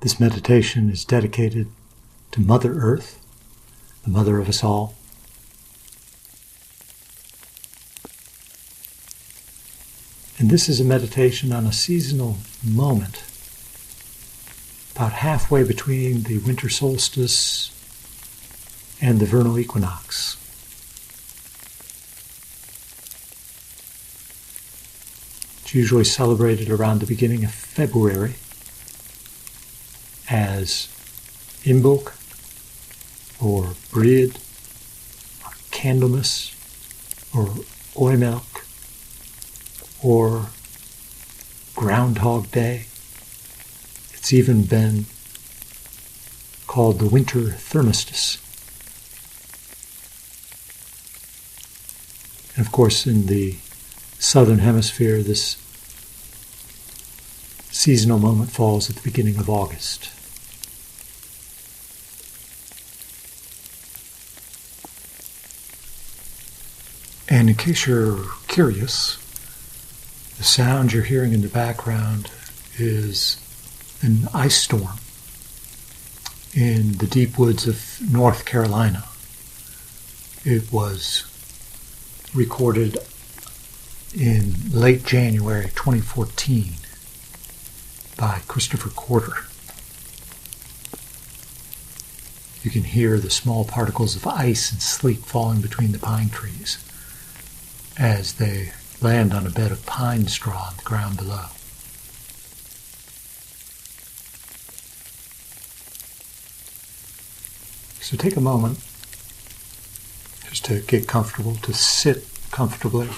This meditation is dedicated to Mother Earth, the mother of us all. And this is a meditation on a seasonal moment, about halfway between the winter solstice and the vernal equinox. It's usually celebrated around the beginning of February as Imbolc, or Breed, or Candlemas, or Oimelc, or Groundhog Day. It's even been called the winter thermistus. And of course, in the Southern Hemisphere, this seasonal moment falls at the beginning of August. And in case you're curious, the sound you're hearing in the background is an ice storm in the deep woods of North Carolina. It was recorded in late January 2014 by Christopher Corder. You can hear the small particles of ice and sleet falling between the pine trees as they land on a bed of pine straw on the ground below. So take a moment just to get comfortable, to sit comfortably.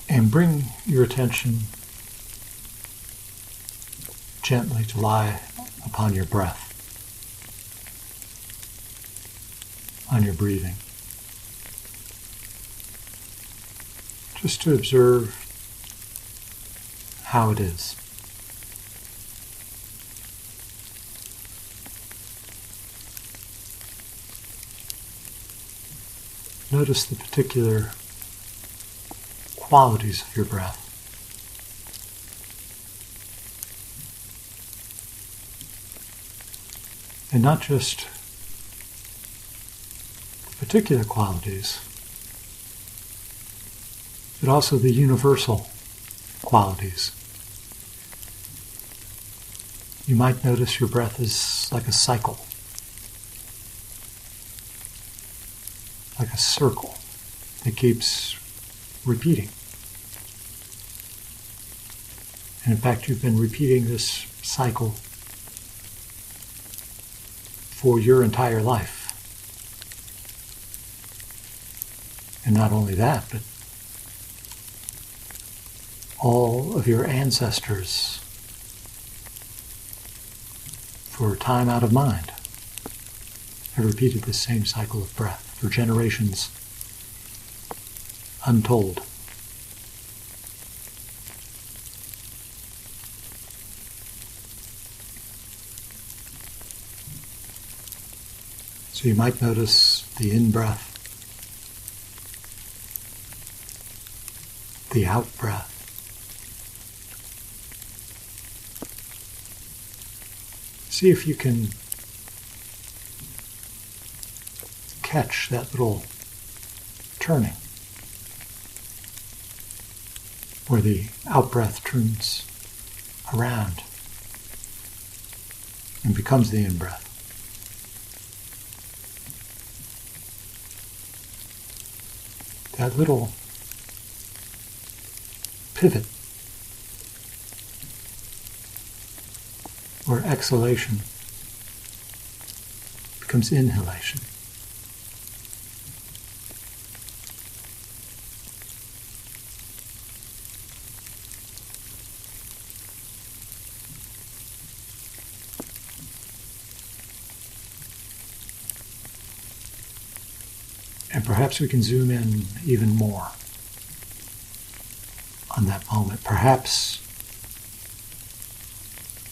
And bring your attention gently to lie upon your breath, on your breathing. Just to observe how it is. Notice the particular qualities of your breath. And not just the particular qualities, but also the universal qualities. You might notice your breath is like a cycle, like a circle that keeps repeating. And in fact, you've been repeating this cycle for your entire life. And not only that, but all of your ancestors, for time out of mind, have repeated this same cycle of breath for generations untold. So you might notice the in-breath, the out-breath. See if you can catch that little turning, where the out-breath turns around and becomes the in-breath. That little pivot where exhalation becomes inhalation. And perhaps we can zoom in even more on that moment. Perhaps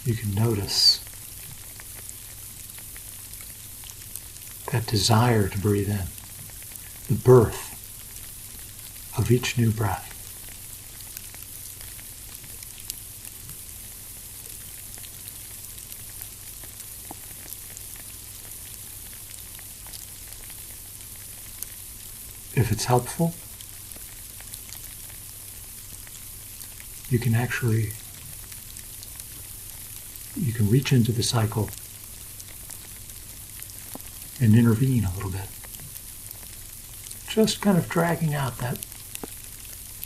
you can notice that desire to breathe in, the birth of each new breath. If it's helpful, you can reach into the cycle and intervene a little bit. Just kind of dragging out that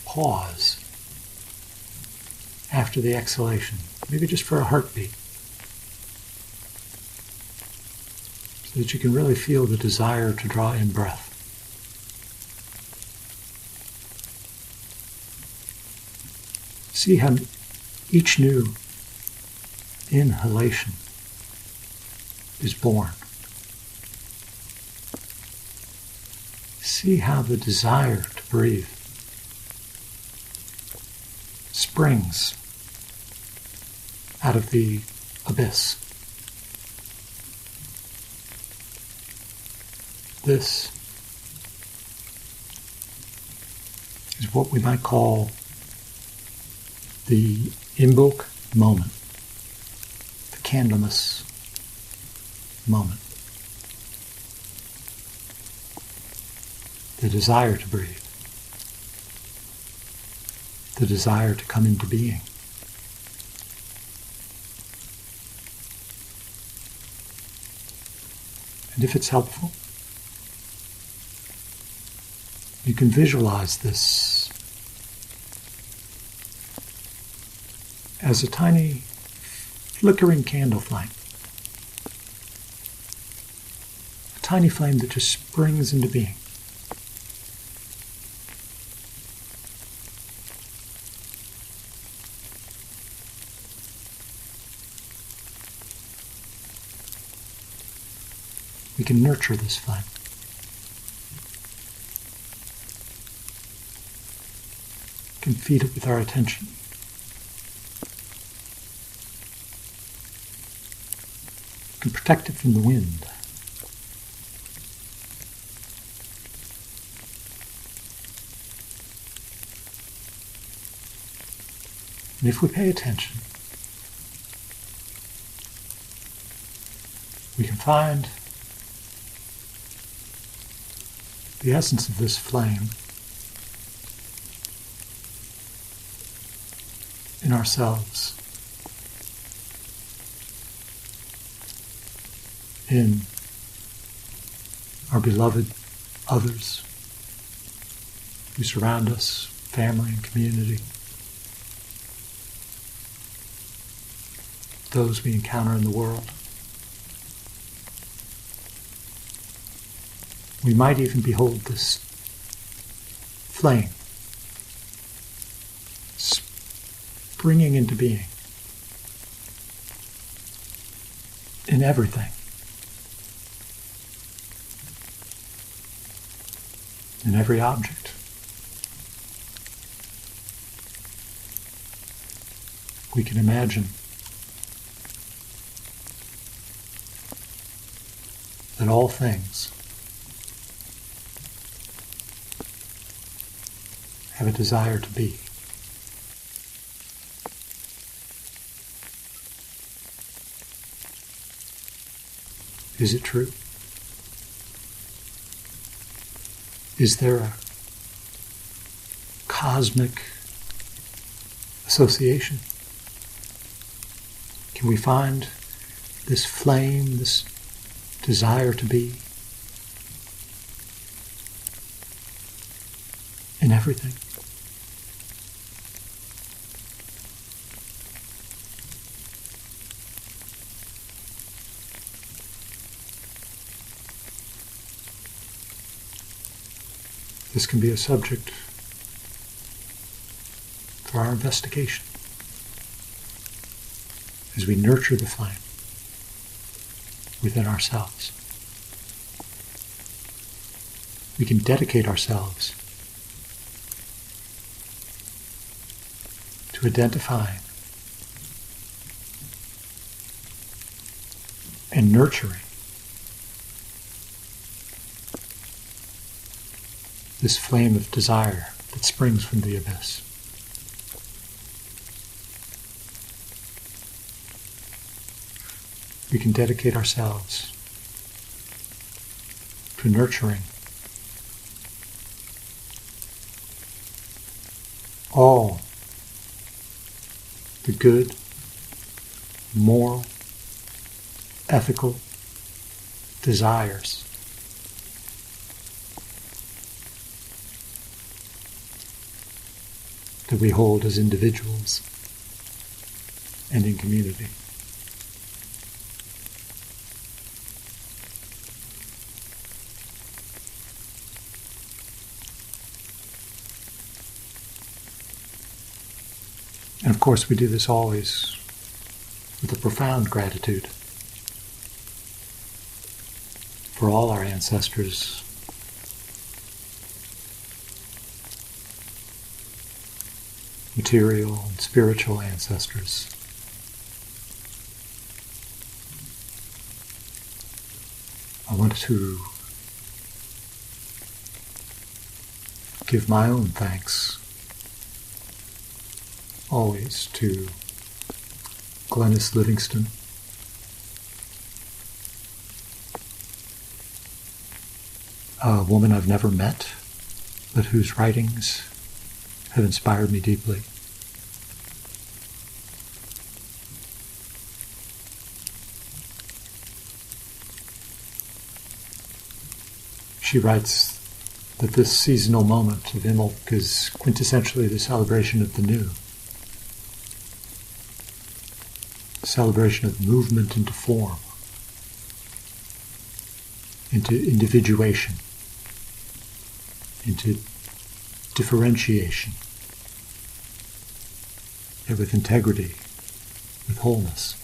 pause after the exhalation, maybe just for a heartbeat, so that you can really feel the desire to draw in breath. See how each new inhalation is born. See how the desire to breathe springs out of the abyss. This is what we might call the Imbolc moment, the Candlemas moment. The desire to breathe, the desire to come into being. And if it's helpful, you can visualize this as a tiny flickering candle flame. A tiny flame that just springs into being. We can nurture this flame. We can feed it with our attention. We can protect it from the wind. And if we pay attention, we can find the essence of this flame in ourselves, in our beloved others who surround us, family and community, those we encounter in the world. We might even behold this flame springing into being in everything, in every object. We can imagine that all things have a desire to be. Is it true? Is there a cosmic association? Can we find this flame, this desire to be in everything? This can be a subject for our investigation as we nurture the flame within ourselves. We can dedicate ourselves to identifying and nurturing this flame of desire that springs from the abyss. We can dedicate ourselves to nurturing all the good, moral, ethical desires that we hold as individuals and in community. And of course, we do this always with a profound gratitude for all our ancestors, material and spiritual ancestors. I want to give my own thanks always to Glennis Livingston, a woman I've never met, but whose writings have inspired me deeply. She writes that this seasonal moment of Imbolc is quintessentially the celebration of the new. Celebration of movement into form, into individuation, into differentiation, yet with integrity, with wholeness.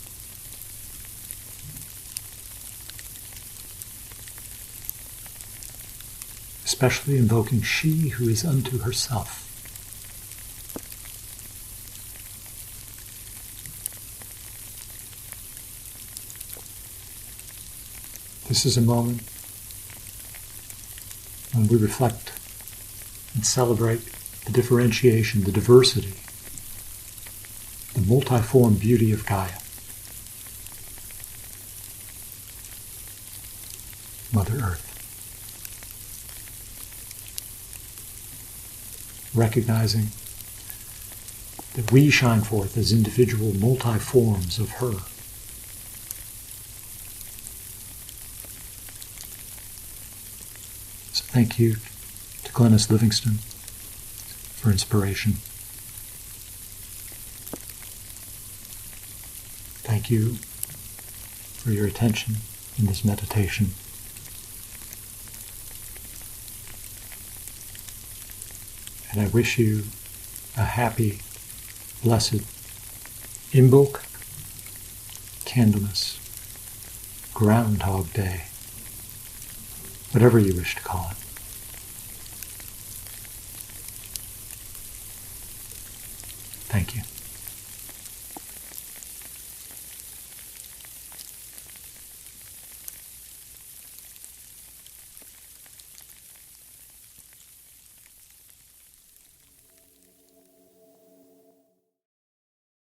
Especially invoking she who is unto herself. This is a moment when we reflect and celebrate the differentiation, the diversity, the multiform beauty of Gaia, Mother Earth. Recognizing that we shine forth as individual multiforms of her. So thank you to Glennis Livingston for inspiration. Thank you for your attention in this meditation. And I wish you a happy, blessed Imbolc, Candlemas, Groundhog Day, whatever you wish to call it. Thank you.